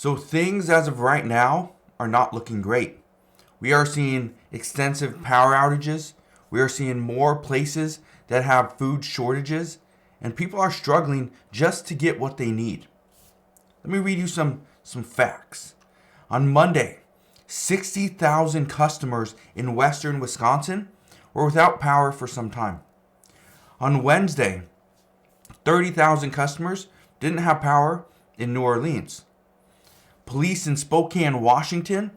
So things as of right now are not looking great. We are seeing extensive power outages. We are seeing more places that have food shortages, and people are struggling just to get what they need. Let me read you some facts. On Monday, 60,000 customers in western Wisconsin were without power for some time. On Wednesday, 30,000 customers didn't have power in New Orleans. Police in Spokane, Washington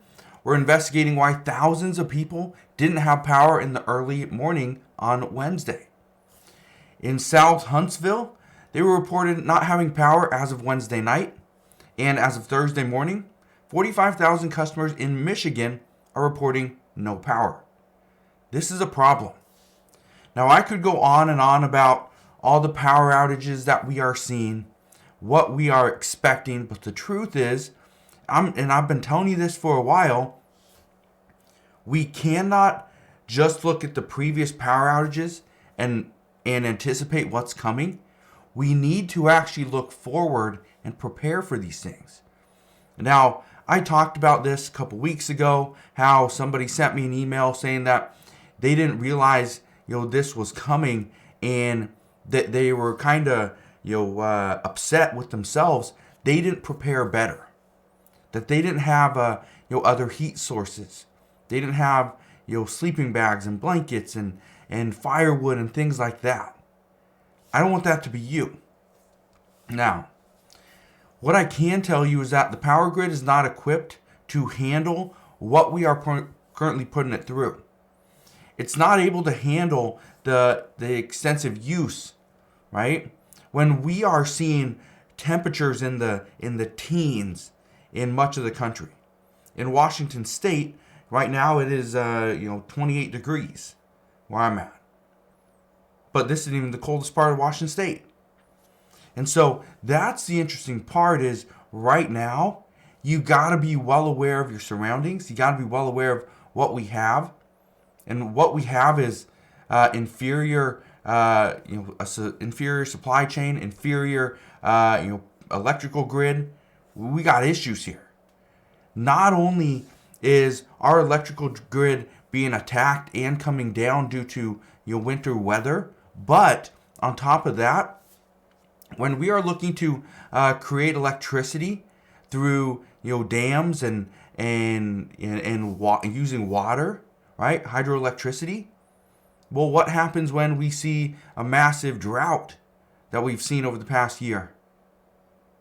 were investigating why thousands of people didn't have power in the early morning on Wednesday. In South Huntsville, they were reported not having power as of Wednesday night, and as of Thursday morning, 45,000 customers in Michigan are reporting no power. This is a problem. Now, I could go on and on about all the power outages that we are seeing, what we are expecting, but the truth is, I've been telling you this for a while, we cannot just look at the previous power outages and anticipate what's coming. We need to actually look forward and prepare for these things. Now, I talked about this a couple weeks ago, how somebody sent me an email saying that they didn't realize, this was coming, and that they were kind of, upset with themselves. They didn't prepare better. That they didn't have, other heat sources. They didn't have, sleeping bags and blankets and firewood and things like that. I don't want that to be you. Now, what I can tell you is that the power grid is not equipped to handle what we are currently putting it through. It's not able to handle the extensive use, right? When we are seeing temperatures in the teens in much of the country. In Washington State, right now it is 28 degrees where I'm at. But this isn't even the coldest part of Washington State. And so that's the interesting part is right now, you got to be well aware of your surroundings. You got to be well aware of what we have. And what we have is inferior supply chain, inferior electrical grid. We got issues here. Not only is our electrical grid being attacked and coming down due to winter weather, but on top of that, when we are looking to create electricity through dams and using water, right, hydroelectricity, well, what happens when we see a massive drought that we've seen over the past year?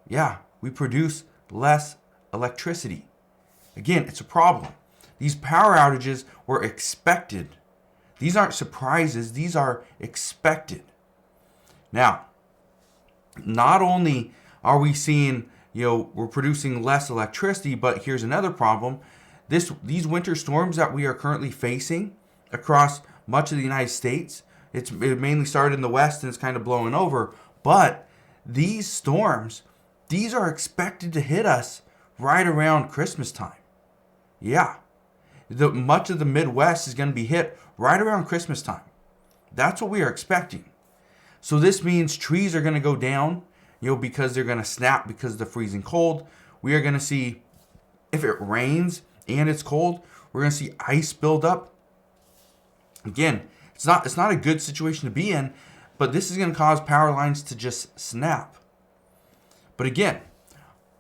Yeah, we produce less electricity. Again, it's a problem. These power outages were expected. These aren't surprises. These are expected. Now, not only are we seeing, we're producing less electricity, but here's another problem. These winter storms that we are currently facing across much of the United States, it mainly started in the West and it's kind of blowing over. But these storms, these are expected to hit us right around Christmas time. Yeah. Much of the Midwest is going to be hit right around Christmas time. That's what we are expecting. So this means trees are going to go down, because they're going to snap because of the freezing cold. We are going to see, if it rains and it's cold, we're going to see ice build up. Again, it's not a good situation to be in, but this is going to cause power lines to just snap. But again,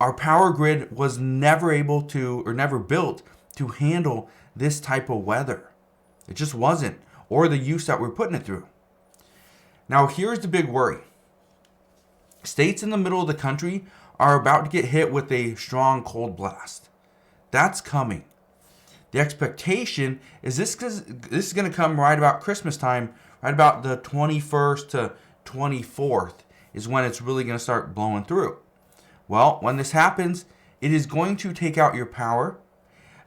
our power grid was never built to handle this type of weather. It just wasn't, or the use that we're putting it through. Now, here's the big worry. States in the middle of the country are about to get hit with a strong cold blast. That's coming. The expectation is this is going to come right about Christmas time, right about the 21st to 24th is when it's really going to start blowing through. Well, when this happens, it is going to take out your power,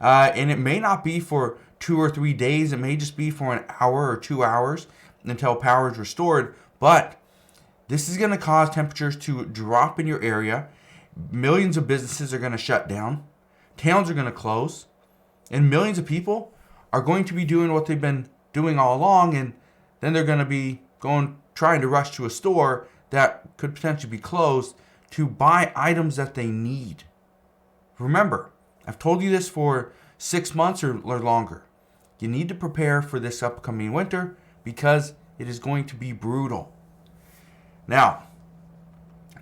and it may not be for 2 or 3 days. It may just be for an hour or 2 hours until power is restored. But this is going to cause temperatures to drop in your area. Millions of businesses are going to shut down. Towns are going to close. And millions of people are going to be doing what they've been doing all along. And then they're going to be trying to rush to a store that could potentially be closed to buy items that they need. Remember, I've told you this for 6 months or longer. You need to prepare for this upcoming winter because it is going to be brutal. Now,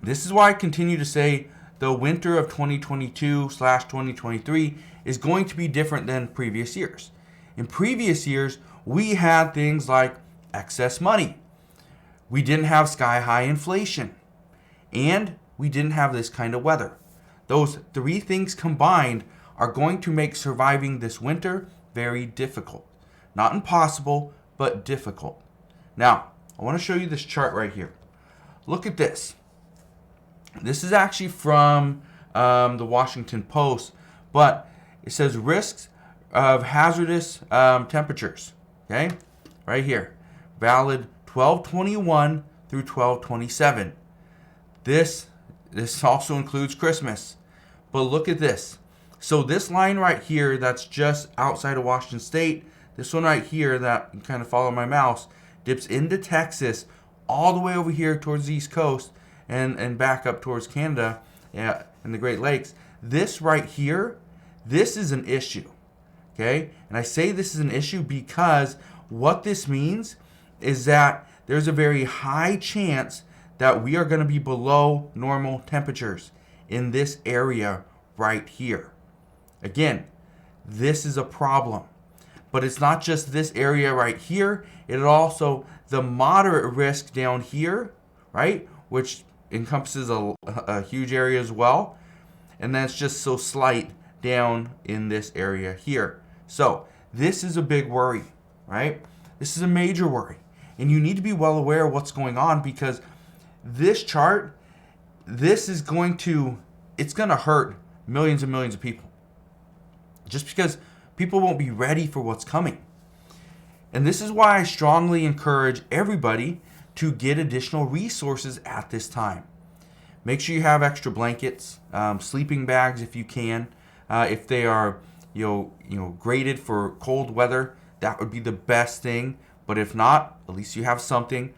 this is why I continue to say the winter of 2022/2023 is going to be different than previous years. In previous years, we had things like excess money. We didn't have sky-high inflation. And we didn't have this kind of weather. Those three things combined are going to make surviving this winter very difficult. Not impossible, but difficult. Now, I want to show you this chart right here. Look at this. This is actually from the Washington Post, but it says risks of hazardous temperatures. Okay, right here, valid 12/21 through 12/27. This also includes Christmas. But look at this. So this line right here that's just outside of Washington State, this one right here that you kind of follow my mouse, dips into Texas all the way over here towards the East Coast and back up towards Canada and the Great Lakes. This right here, this is an issue. Okay? And I say this is an issue because what this means is that there's a very high chance that we are going to be below normal temperatures in this area right here. Again, this is a problem. But it's not just this area right here. It also the moderate risk down here, right? Which encompasses a huge area as well. And then it's just so slight down in this area here. So this is a big worry, right? This is a major worry. And you need to be well aware of what's going on because this chart, it's going to hurt millions and millions of people. Just because people won't be ready for what's coming. And this is why I strongly encourage everybody to get additional resources at this time. Make sure you have extra blankets, sleeping bags if you can. If they are graded for cold weather, that would be the best thing. But if not, at least you have something.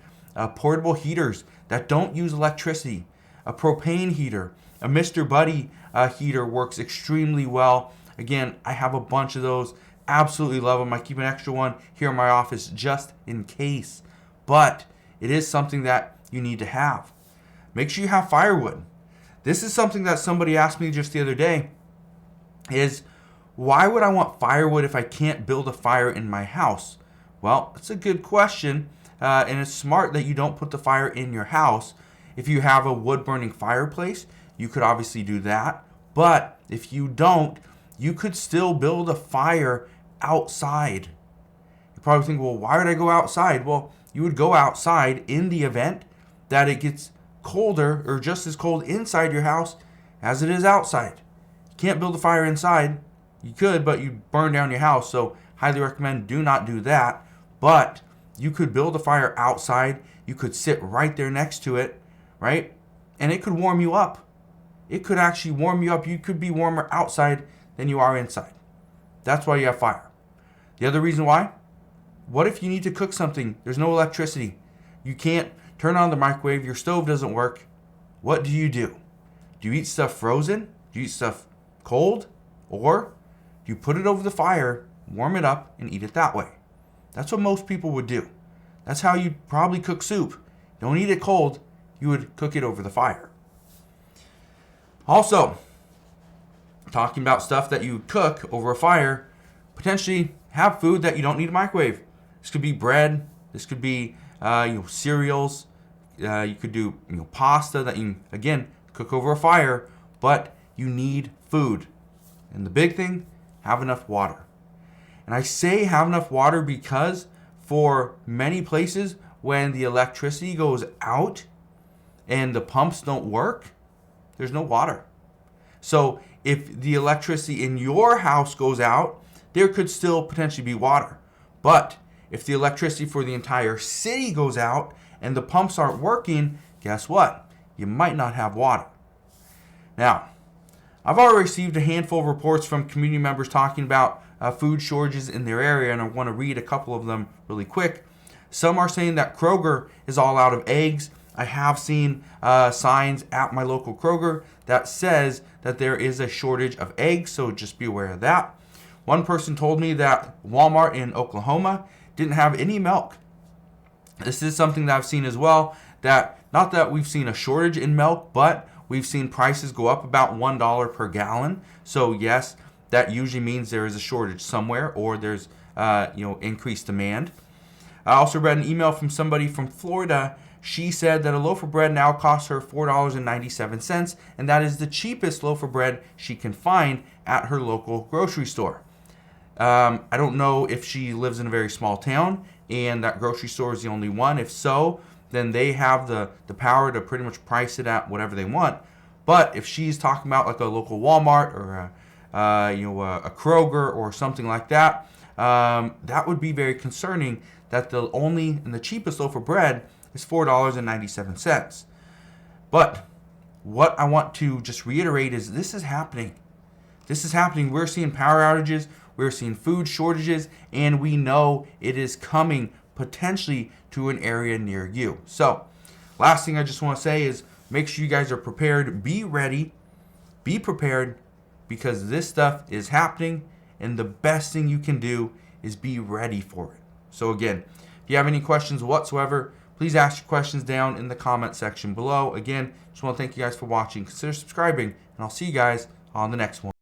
Portable heaters that don't use electricity. A propane heater. A Mr. Buddy heater works extremely well. Again, I have a bunch of those. Absolutely love them. I keep an extra one here in my office just in case. But it is something that you need to have. Make sure you have firewood. This is something that somebody asked me just the other day. Is why would I want firewood if I can't build a fire in my house? Well, it's a good question. And it's smart that you don't put the fire in your house. If you have a wood-burning fireplace, you could obviously do that. But if you don't, you could still build a fire outside. You probably think, well, why would I go outside? Well, you would go outside in the event that it gets colder or just as cold inside your house as it is outside. You can't build a fire inside. You could, but you'd burn down your house. So highly recommend do not do that. But you could build a fire outside. You could sit right there next to it, right? And it could warm you up. It could actually warm you up. You could be warmer outside than you are inside. That's why you have fire. The other reason why? What if you need to cook something? There's no electricity. You can't turn on the microwave. Your stove doesn't work. What do? Do you eat stuff frozen? Do you eat stuff cold? Or do you put it over the fire, warm it up, and eat it that way? That's what most people would do. That's how you probably cook soup. Don't eat it cold. You would cook it over the fire. Also, talking about stuff that you cook over a fire, potentially have food that you don't need a microwave. This could be bread. This could be cereals. You could do pasta that you, again, cook over a fire. But you need food. And the big thing, have enough water. And I say have enough water because for many places, when the electricity goes out and the pumps don't work, there's no water. So if the electricity in your house goes out, there could still potentially be water. But if the electricity for the entire city goes out and the pumps aren't working, guess what? You might not have water. Now, I've already received a handful of reports from community members talking about food shortages in their area, and I want to read a couple of them really quick. Some are saying that Kroger is all out of eggs. I have seen signs at my local Kroger that says that there is a shortage of eggs, so just be aware of that. One person told me that Walmart in Oklahoma didn't have any milk. This is something that I've seen as well, that not that we've seen a shortage in milk, but we've seen prices go up about $1 per gallon. So yes, that usually means there is a shortage somewhere, or there's increased demand. I also read an email from somebody from Florida. She said that a loaf of bread now costs her $4.97, and that is the cheapest loaf of bread she can find at her local grocery store. I don't know if she lives in a very small town and that grocery store is the only one. If so, then they have the power to pretty much price it at whatever they want. But if she's talking about like a local Walmart or a Kroger or something like that, that would be very concerning, that the only and the cheapest loaf of bread is $4.97. But what I want to just reiterate is this is happening. This is happening. We're seeing power outages. We're seeing food shortages, and we know it is coming potentially to an area near you. So, last thing I just want to say is make sure you guys are prepared. Be ready. Be prepared, because this stuff is happening, and the best thing you can do is be ready for it. So again, if you have any questions whatsoever, please ask your questions down in the comment section below. Again, just want to thank you guys for watching. Consider subscribing, and I'll see you guys on the next one.